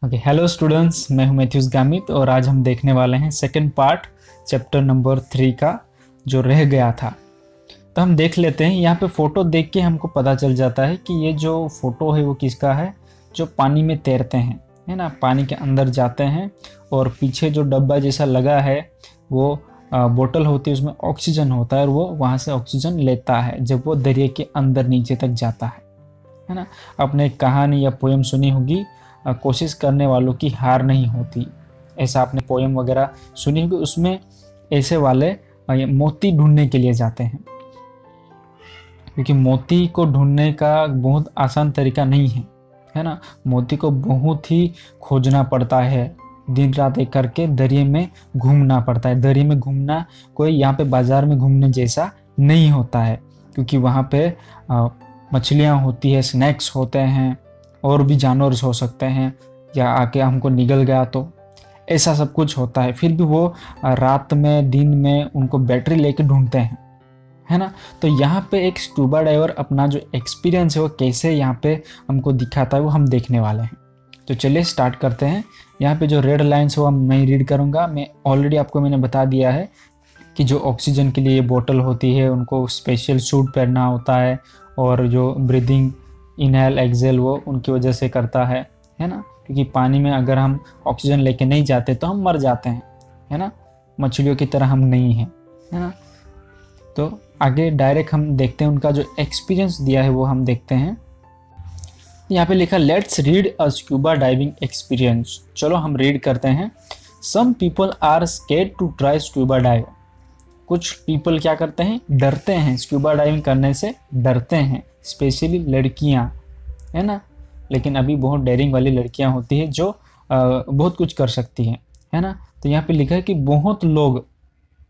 Okay, hello students, मैं हूं Matthews Gamit और आज हम देखने वाले हैं सेकंड पार्ट चैप्टर नंबर 3 का जो रह गया था। तो हम देख लेते हैं। यहाँ पे फ़ोटो देख के हमको पता चल जाता है कि ये जो फ़ोटो है वो किसका है, जो पानी में तैरते हैं, है ना, पानी के अंदर जाते हैं और पीछे जो डब्बा जैसा लगा है वो बोतल होती है, उसमें ऑक्सीजन होता है और वो वहाँ से ऑक्सीजन लेता है जब वो दरिया के अंदर नीचे तक जाता है ना। आपने एक कहानी या पोएम सुनी होगी, कोशिश करने वालों की हार नहीं होती, ऐसा आपने पोएम वगैरह सुनी होगी। उसमें ऐसे वाले मोती ढूंढने के लिए जाते हैं, क्योंकि मोती को ढूंढने का बहुत आसान तरीका नहीं है ना। मोती को बहुत ही खोजना पड़ता है, दिन रात एक करके दरिया में घूमना पड़ता है। दरिया में घूमना कोई यहाँ पे बाजार में घूमने जैसा नहीं होता है, क्योंकि वहाँ पे मछलियाँ होती है, स्नैक्स होते हैं और भी जानवर हो सकते हैं, या आके हमको निगल गया तो ऐसा सब कुछ होता है। फिर भी वो रात में दिन में उनको बैटरी लेके ढूंढते हैं, है ना। तो यहाँ पे एक स्कूबा डाइवर अपना जो एक्सपीरियंस है वो कैसे यहाँ पे हमको दिखाता है वो हम देखने वाले हैं। तो चलिए स्टार्ट करते हैं। यहाँ पे जो रेड लाइन्स हो मैं रीड करूँगा। मैं ऑलरेडी आपको मैंने बता दिया है कि जो ऑक्सीजन के लिए बोतल होती है उनको स्पेशल सूट पहनना होता है, और जो ब्रीदिंग इनहेल एक्सेल वो उनकी वजह से करता है ना। क्योंकि पानी में अगर हम ऑक्सीजन लेके नहीं जाते तो हम मर जाते हैं, है ना। मछलियों की तरह हम नहीं हैं, है ना। तो आगे डायरेक्ट हम देखते हैं उनका जो एक्सपीरियंस दिया है वो हम देखते हैं। यहाँ पे लिखा let's read a scuba diving experience. चलो हम रीड करते हैं। Some people are scared to try scuba dive. कुछ पीपल क्या करते हैं, डरते हैं, स्कूबा डाइविंग करने से डरते हैं, स्पेशली लड़कियां, है ना। लेकिन अभी बहुत डेयरिंग वाली लड़कियां होती है जो बहुत कुछ कर सकती हैं, है ना। तो यहाँ पे लिखा है कि बहुत लोग,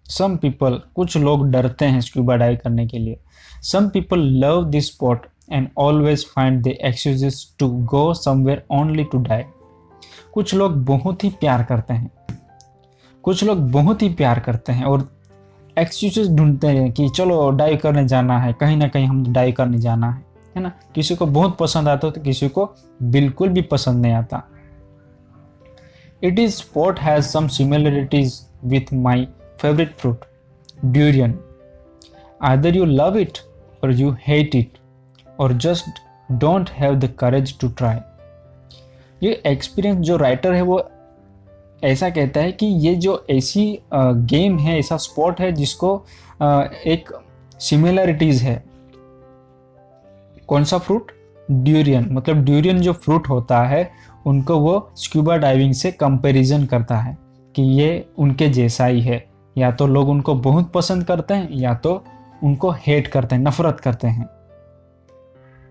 सम पीपल, कुछ लोग डरते हैं स्कूबा डाइव करने के लिए। Some people love this spot and always find the excuses to go somewhere only to dive. कुछ लोग बहुत ही प्यार करते हैं, कुछ लोग बहुत ही प्यार करते हैं और एक्सक्यूजेस ढूंढते हैं कि चलो डाइव करने जाना है, कहीं ना कहीं हम डाइव करने जाना है ना। किसी को बहुत पसंद आता है तो किसी को बिल्कुल भी पसंद नहीं आता। It is spot has some similarities with my favourite fruit durian. Either you love it or you hate it or just don't have the courage to try. ये एक्सपीरियंस जो राइटर है वो ऐसा कहता है कि ये जो ऐसी गेम है, ऐसा स्पॉट है जिसको एक सिमिलरिटीज है। कौन सा फ्रूट, ड्यूरियन, मतलब ड्यूरियन जो फ्रूट होता है उनको वो स्कूबा डाइविंग से कंपैरिजन करता है कि ये उनके जैसा ही है। या तो लोग उनको बहुत पसंद करते हैं या तो उनको हेट करते हैं, नफरत करते हैं,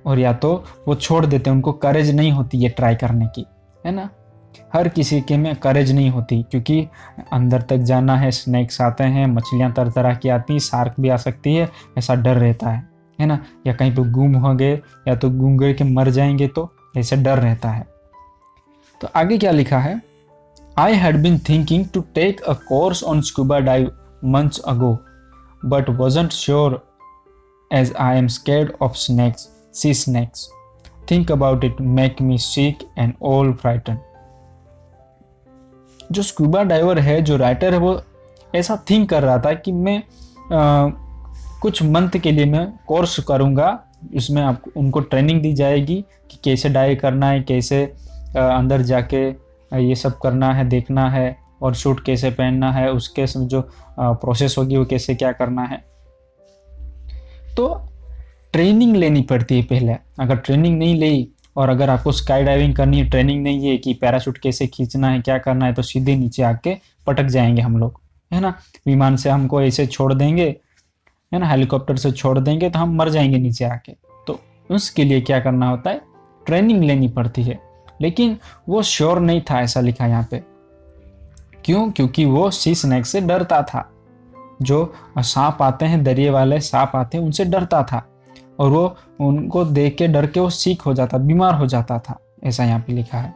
और या तो वो छोड़ देते हैं, उनको करेज नहीं होती ये ट्राई करने की, है ना। हर किसी के में करेज नहीं होती, क्योंकि अंदर तक जाना है, स्नैक्स आते हैं, मछलियाँ तरह तरह की आती हैं, शार्क भी आ सकती है, ऐसा डर रहता है ना। या कहीं पे गुम हो गए या तो गुम गए के मर जाएंगे तो ऐसे डर रहता है। तो आगे क्या लिखा है, I had been thinking to take a course on scuba dive months ago but wasn't sure as I am scared of snakes, sea snakes, think about it make me sick and all frighten. जो scuba diver है, जो writer है, वो ऐसा think कर रहा था कि मैं कुछ मंथ के लिए मैं कोर्स करूँगा, उसमें आपको उनको ट्रेनिंग दी जाएगी कि कैसे डाइव करना है, कैसे अंदर जाके ये सब करना है, देखना है, और सूट कैसे पहनना है, उसके जो प्रोसेस होगी वो कैसे क्या करना है। तो ट्रेनिंग लेनी पड़ती है पहले। अगर ट्रेनिंग नहीं ली और अगर आपको स्काई डाइविंग करनी है, ट्रेनिंग नहीं है कि पैराशूट कैसे खींचना है, क्या करना है, तो सीधे नीचे आके पटक जाएंगे हम लोग, है ना। विमान से हमको ऐसे छोड़ देंगे, है ना, हेलीकॉप्टर से छोड़ देंगे तो हम मर जाएंगे नीचे आके। तो उसके लिए क्या करना होता है, ट्रेनिंग लेनी पड़ती है। लेकिन वो श्योर नहीं था, ऐसा लिखा यहाँ पे। क्यों? क्योंकि वो सी स्नैक से डरता था। जो सांप आते हैं, दरिया वाले सांप आते हैं, उनसे डरता था, और वो उनको देख के डर के वो सीक हो जाता, बीमार हो जाता था, ऐसा यहाँ पे लिखा है।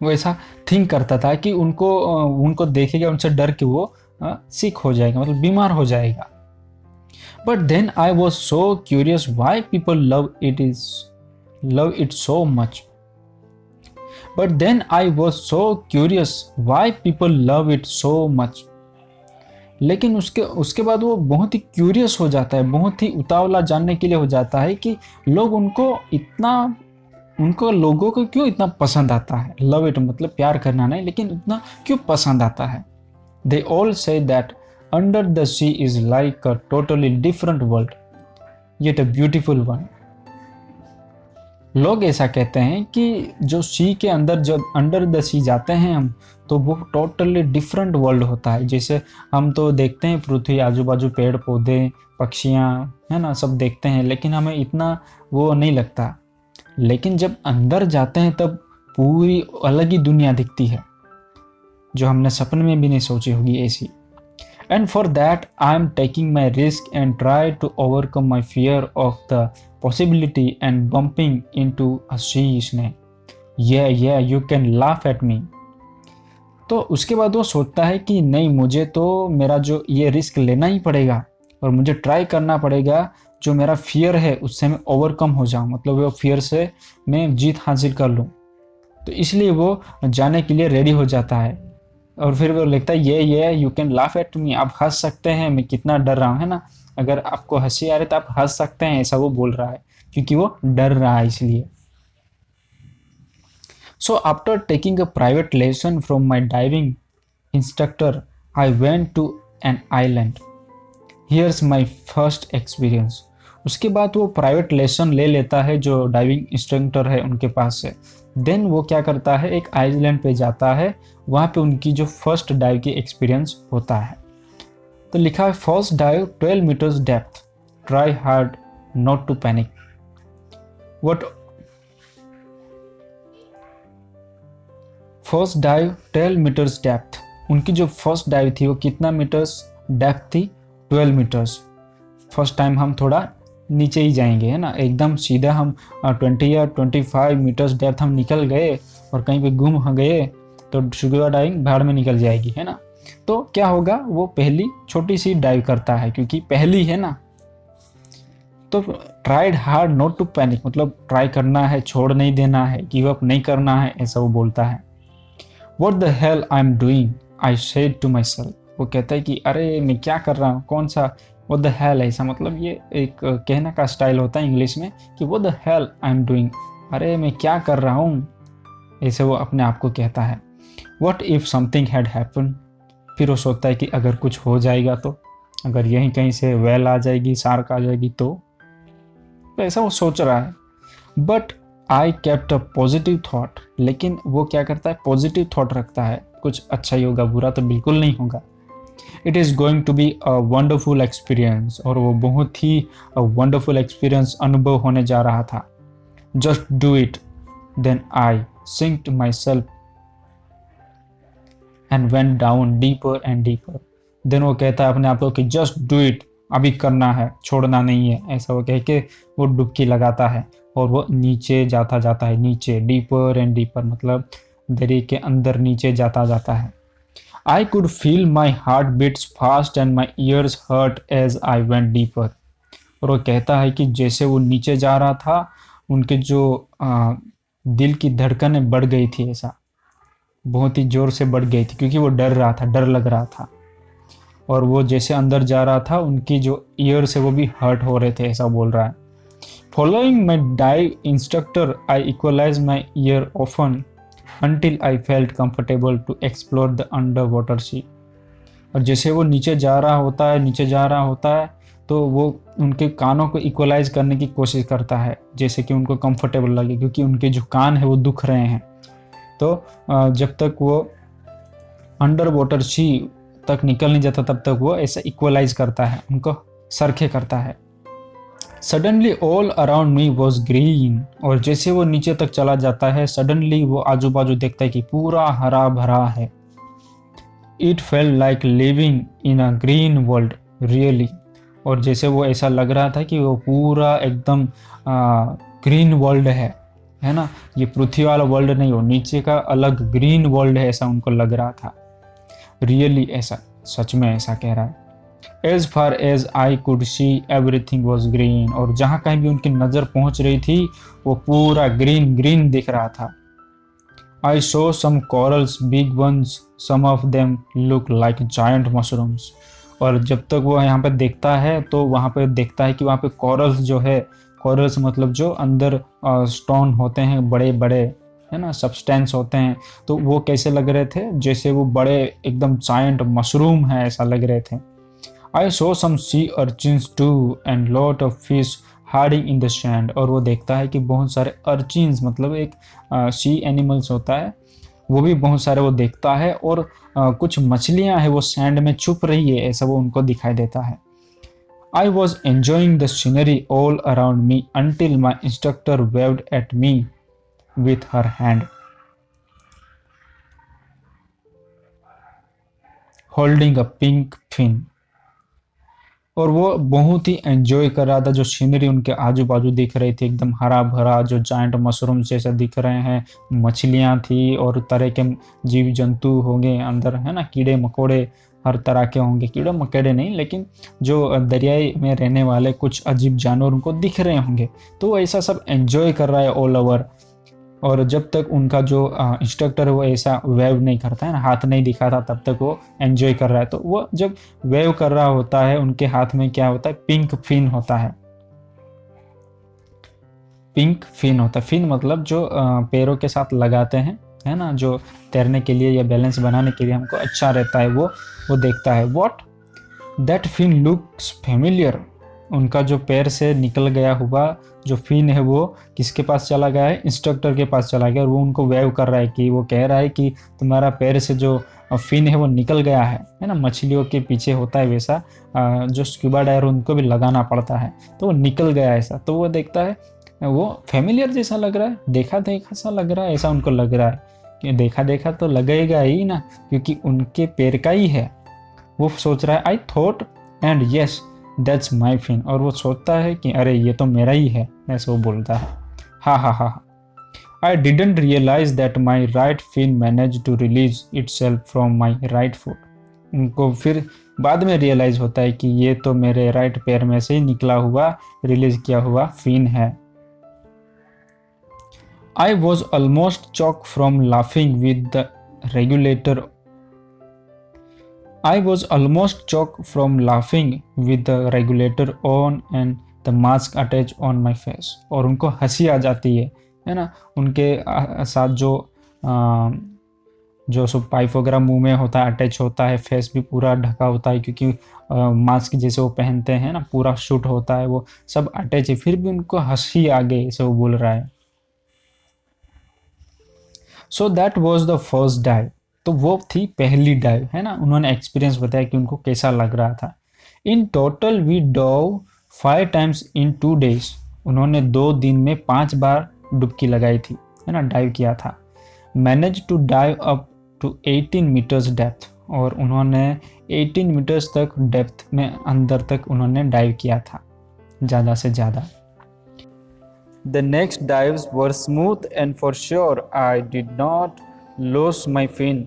वो ऐसा थिंक करता था कि उनको देखेगा, उनसे डर के वो सीक हो जाएगा, मतलब बीमार हो जाएगा। But then I was so curious why people love it is love it so much. But then I was so curious why people love it so much. लेकिन उसके बाद वो बहुत ही क्यूरियस हो जाता है, बहुत ही उतावला जानने के लिए हो जाता है कि लोग उनको लोगों को क्यों इतना पसंद आता है। लव इट मतलब प्यार करना नहीं, लेकिन इतना क्यों पसंद आता है। They all say that under the sea is like a totally different world, yet a beautiful one. लोग ऐसा कहते हैं कि जो सी के अंदर, जब अंडर द सी जाते हैं हम, तो वो टोटली डिफरेंट वर्ल्ड होता है। जैसे हम तो देखते हैं पृथ्वी, आजू बाजू पेड़ पौधे पक्षियाँ है ना, सब देखते हैं, लेकिन हमें इतना वो नहीं लगता। लेकिन जब अंदर जाते हैं तब पूरी अलग ही दुनिया दिखती है, जो हमने सपने में भी नहीं सोची होगी ऐसी। And for that I am taking my risk and try to overcome my fear of the possibility and bumping into a sea snake. Yeah, you can laugh at me. तो उसके बाद वो सोचता है कि नहीं, मुझे तो मेरा जो ये रिस्क लेना ही पड़ेगा और मुझे ट्राई करना पड़ेगा, जो मेरा फियर है उससे मैं ओवरकम हो जाऊं, मतलब वो फियर से मैं जीत हासिल कर लूं। तो इसलिए वो जाने के लिए रेडी हो जाता है। और फिर वो लिखता है ये you can laugh at me, आप हंस सकते हैं, मैं कितना डर रहा हूँ, है ना। अगर आपको हंसी आ रही तो आप हंस सकते हैं, ऐसा वो बोल रहा है, क्योंकि वो डर रहा है इसलिए। So after taking a private lesson from my diving instructor I went to an island, here's my first experience. उसके बाद वो प्राइवेट लेसन ले लेता है जो डाइविंग इंस्ट्रक्टर है उनके पास से। देन वो क्या करता है, एक आइलैंड पे जाता है, वहाँ पे उनकी जो फर्स्ट डाइव की एक्सपीरियंस होता है। तो लिखा है first dive 12 metres depth, try hard not to panic. What first dive 12 metres depth, उनकी जो फर्स्ट डाइव थी वो कितना मीटर्स डेप्थ थी, 12 मीटर्स। फर्स्ट टाइम हम थोड़ा नीचे ही जाएंगे, है ना, एकदम सीधा हम 20 या 25 मीटर्स डेप्थ हम निकल गए और कहीं पे गुम हो गए तो स्कूबा डाइविंग भाड़ में निकल जाएगी, है ना। तो क्या होगा, वो पहली छोटी सी डाइव करता है क्योंकि पहली है ना। तो tried hard not to panic, मतलब ट्राई करना है, छोड़ नहीं देना है, गिव अप नहीं करना है, ऐसा वो बोलता है। What the hell I am doing, I said to myself. वो कहता है कि अरे मैं क्या कर रहा हूँ, कौन सा व्हाट द हेल, ऐसा मतलब ये एक कहने का स्टाइल होता है इंग्लिश में कि what the hell I am doing, अरे मैं क्या कर रहा हूँ, ऐसे वो अपने आप को कहता है। What if something had happen, फिर वो सोचता है कि अगर कुछ हो जाएगा तो, अगर यहीं कहीं से वेल आ जाएगी, शार्क आ जाएगी तो ऐसा वो सोच रहा है। But I kept a positive thought, लेकिन वो क्या करता है, पॉजिटिव थॉट रखता है, कुछ अच्छा ही होगा, बुरा तो बिल्कुल नहीं होगा। It is going to be a wonderful experience, और वो बहुत ही वंडरफुल एक्सपीरियंस अनुभव होने जा रहा था। Just do it, then I sinked myself and went down deeper and deeper. देन वो कहता है अपने आप को कि जस्ट डू इट, अभी करना है, छोड़ना नहीं है, ऐसा वो कह के वो डुबकी लगाता है और वो नीचे जाता है, नीचे, डीपर एंड डीपर मतलब दरिया के अंदर नीचे जाता है। I could feel my heart beats fast and my ears hurt as I went deeper. और वो कहता है कि जैसे वो नीचे जा रहा था, उनके जो दिल की धड़कनें बढ़ गई थी, ऐसा बहुत ही जोर से बढ़ गई थी, क्योंकि वो डर रहा था, डर लग रहा था। और वो जैसे अंदर जा रहा था, उनकी जो ईयर से वो भी हर्ट हो रहे थे, ऐसा बोल रहा है। Following my dive instructor I equalise my ear often until I felt comfortable to explore the underwater sea. और जैसे वो नीचे जा रहा होता है तो वो उनके कानों को इक्वलाइज करने की कोशिश करता है, जैसे कि उनको कंफर्टेबल लगे, क्योंकि उनके जो कान है वो दुख रहे हैं। तो जब तक वो अंडर वाटर सी तक निकल नहीं जाता तब तक वो ऐसा इक्वलाइज करता है, उनको सरखे करता है। Suddenly all around me was green, और जैसे वो नीचे तक चला जाता है, सडनली वो आजू बाजू देखता है कि पूरा हरा भरा है। It felt like living in a green world really, और जैसे वो ऐसा लग रहा था कि वो पूरा एकदम ग्रीन वर्ल्ड है ना, ये पृथ्वी वाला वर्ल्ड नहीं, हो नीचे का अलग ग्रीन वर्ल्ड है, ऐसा उनको लग रहा था। रियली, ऐसा सच में ऐसा कह रहा है। As far as I could see everything was green, और जहाँ कहीं भी उनकी नज़र पहुँच रही थी वो पूरा ग्रीन ग्रीन दिख रहा था। I saw some corals big ones, some of them look like giant mushrooms. और जब तक वो यहाँ पे देखता है तो वहाँ पे देखता है कि वहाँ पे कॉरल्स जो है, कॉरल्स मतलब जो अंदर स्टोन होते हैं बड़े बड़े, है ना, सब्सटेंस होते हैं, तो वो कैसे लग रहे थे, जैसे वो बड़े एकदम जायंट मशरूम है ऐसा लग रहे थे। I saw some sea urchins too and lot of fish hiding in the sand, और वो देखता है कि बहुत सारे अर्चिन्स मतलब एक सी एनिमल्स होता है, वो भी बहुत सारे वो देखता है, और कुछ मछलियां हैं वो सैंड में छुप रही है ऐसा वो उनको दिखाई देता है। I was enjoying the scenery all around me until my instructor waved at me with her hand holding a pink fin. और वो बहुत ही एंजॉय कर रहा था, जो सीनरी उनके आजू बाजू दिख रही थी एकदम हरा भरा, जो जायंट मशरूम जैसे दिख रहे हैं, मछलियाँ थी और तरह के जीव जंतु होंगे अंदर, है ना, कीड़े मकोड़े हर तरह के होंगे, कीड़े मकोड़े नहीं लेकिन जो दरियाई में रहने वाले कुछ अजीब जानवर उनको दिख रहे होंगे, तो वो ऐसा सब एंजॉय कर रहा है ऑल ओवर। और जब तक उनका जो इंस्ट्रक्टर है वो ऐसा वेव नहीं करता है ना, हाथ नहीं दिखाता, तब तक वो एंजॉय कर रहा है। तो वो जब वेव कर रहा होता है उनके हाथ में क्या होता है, पिंक फिन होता है। पिंक फिन होता है, फिन मतलब जो पैरों के साथ लगाते हैं, है ना, जो तैरने के लिए या बैलेंस बनाने के लिए हमको अच्छा रहता है, वो देखता है। What that fin looks familiar, उनका जो पैर से निकल गया हुआ जो फिन है वो किसके पास चला गया है, इंस्ट्रक्टर के पास चला गया, और वो उनको वेव कर रहा है कि वो कह रहा है कि तुम्हारा पैर से जो फिन है वो निकल गया है ना, मछलियों के पीछे होता है वैसा, जो स्क्यूबा डाइवर उनको भी लगाना पड़ता है, तो वो निकल गया ऐसा। तो वो देखता है वो फेमिलियर जैसा लग रहा है, देखा देखा सा लग रहा है, ऐसा उनको लग रहा है कि देखा देखा तो लगेगा ही ना, क्योंकि उनके पैर का ही है। वो सोच रहा है I thought and yes that's my fin, और वो सोचता है कि अरे ये तो मेरा ही है, ऐसे वो बोलता है। हा हा हा। I didn't realise that my right fin manage to release itself from my right foot. उनको फिर बाद में रियलाइज होता है कि ये तो मेरे राइट पैर में से ही निकला हुआ, रिलीज किया हुआ फिन है। I was almost chalk from laughing with the regulator I was almost choked from laughing with the regulator on and the mask attached on my face। और उनको हंसी आ जाती है ना, उनके साथ जो सब पाइप वगैरह मुंह में होता है, अटैच होता है, फेस भी पूरा ढका होता है क्योंकि मास्क जैसे वो पहनते हैं ना, पूरा शूट होता है, वो सब अटैच है, फिर भी उनको हंसी आ गई ऐसे वो बोल रहा है। So that was the first dive, तो वो थी पहली डाइव, है ना। उन्होंने एक्सपीरियंस बताया कि उनको कैसा लग रहा था। In total we dove 5 times in 2 days, उन्होंने 2 दिन में 5 बार डुबकी लगाई थी, है ना, डाइव किया था। Manage to dive up to 18 metres depth, और उन्होंने 18 मीटर्स तक डेप्थ में अंदर तक उन्होंने डाइव किया था, ज़्यादा से ज़्यादा। The next dives were smooth and for sure I did not lose my fin।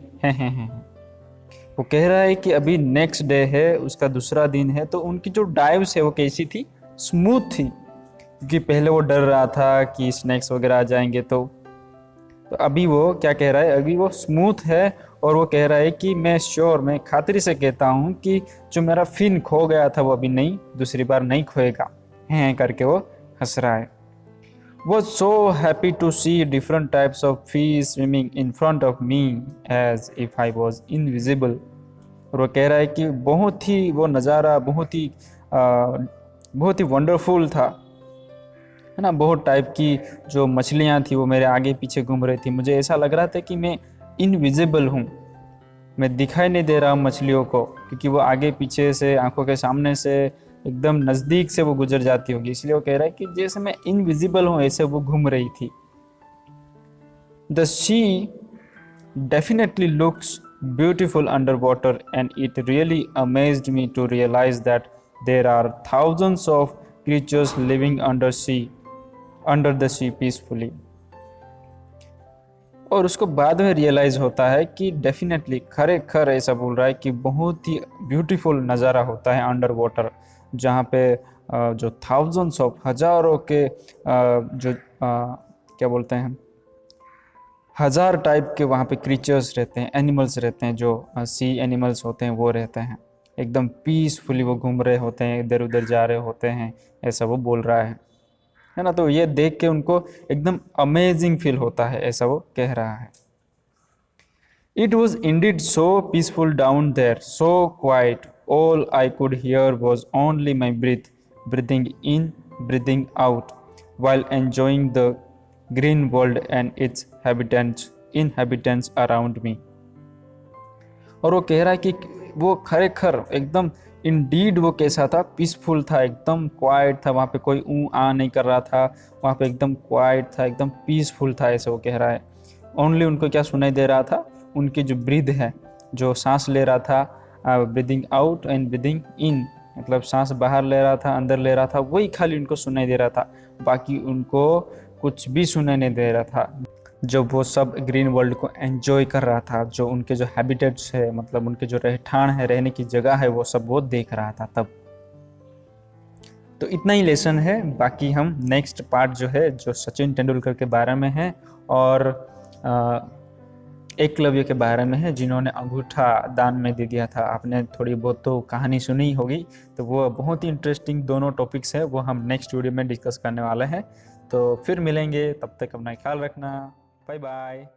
वो कह रहा है कि अभी नेक्स्ट डे है, उसका दूसरा दिन है, तो उनकी जो डाइव्स है वो कैसी थी, स्मूथ थी, क्योंकि पहले वो डर रहा था कि स्नैक्स वगैरह आ जाएंगे, तो अभी वो क्या कह रहा है, अभी वो स्मूथ है, और वो कह रहा है कि मैं श्योर, मैं खातिरी से कहता हूँ कि जो मेरा फिन खो गया था वो अभी नहीं, दूसरी बार नहीं खोएगा, हैं करके वो हंस रहा है। Was so happy to see different types of fish swimming in front of me as if I was invisible। और वो कह रहा है कि बहुत ही वो नज़ारा बहुत ही वंडरफुल था, है ना। बहुत टाइप की जो मछलियाँ थी वो मेरे आगे पीछे घूम रही थी, मुझे ऐसा लग रहा था कि मैं इनविजिबल हूँ, मैं दिखाई नहीं दे रहा हूँ मछलियों को, क्योंकि वो आगे पीछे से, आंखों के सामने से एकदम नज़दीक से वो गुजर जाती होगी, इसलिए वो कह रहा है कि जैसे मैं इनविजिबल हूँ ऐसे वो घूम रही थी। The sea definitely looks beautiful under water and it really amazed me to realise that there are thousands of creatures living under the sea peacefully. और उसको बाद में रियलाइज़ होता है कि डेफिनेटली खरेखर ऐसा बोल रहा है कि बहुत ही ब्यूटीफुल नज़ारा होता है अंडर वाटर, जहाँ पे जो थाउजेंड्स ऑफ हज़ारों के जो क्या बोलते हैं, हज़ार टाइप के वहाँ पे क्रीचर्स रहते हैं, एनिमल्स रहते हैं, जो सी एनिमल्स होते हैं वो रहते हैं। एकदम पीसफुली वो घूम रहे होते हैं, इधर उधर जा रहे होते हैं, ऐसा वो बोल रहा है ना। तो ये देख के उनको एकदम अमेजिंग फील होता है, ऐसा वो कह रहा है। It was indeed so peaceful down there, so quiet. All I could hear was only my breathing in, breathing out, while enjoying the green world and its inhabitants around me. और वो कह रहा है कि वो खरेखर एकदम इंडीड वो कैसा था, पीसफुल था, एकदम क्वाइट था, वहाँ पे कोई ऊ आ नहीं कर रहा था, वहाँ पे एकदम क्वाइट था, एकदम पीसफुल था, ऐसे वो कह रहा है। ओनली उनको क्या सुनाई दे रहा था, उनकी जो ब्रीथ है, जो सांस ले रहा था, breathing out and breathing in, मतलब सांस बाहर ले रहा था, अंदर ले रहा था, वही खाली उनको सुनाई दे रहा था, बाकी उनको कुछ भी सुनाई नहीं दे रहा था। जब वो सब ग्रीन वर्ल्ड को एंजॉय कर रहा था, जो उनके जो हैबिटेट्स है, मतलब उनके जो रहठान है, रहने की जगह है, वो सब वो देख रहा था तब। तो इतना ही लेसन है, बाकी हम नेक्स्ट पार्ट जो है, जो सचिन तेंदुलकर के बारे में है और एकलव्य के बारे में है, जिन्होंने अंगूठा दान में दे दिया था। आपने थोड़ी बहुत तो कहानी सुनी होगी, तो वो बहुत ही इंटरेस्टिंग दोनों टॉपिक्स है, वो हम नेक्स्ट वीडियो में डिस्कस करने वाले हैं। तो फिर मिलेंगे, तब तक अपना ख्याल रखना, बाय बाय।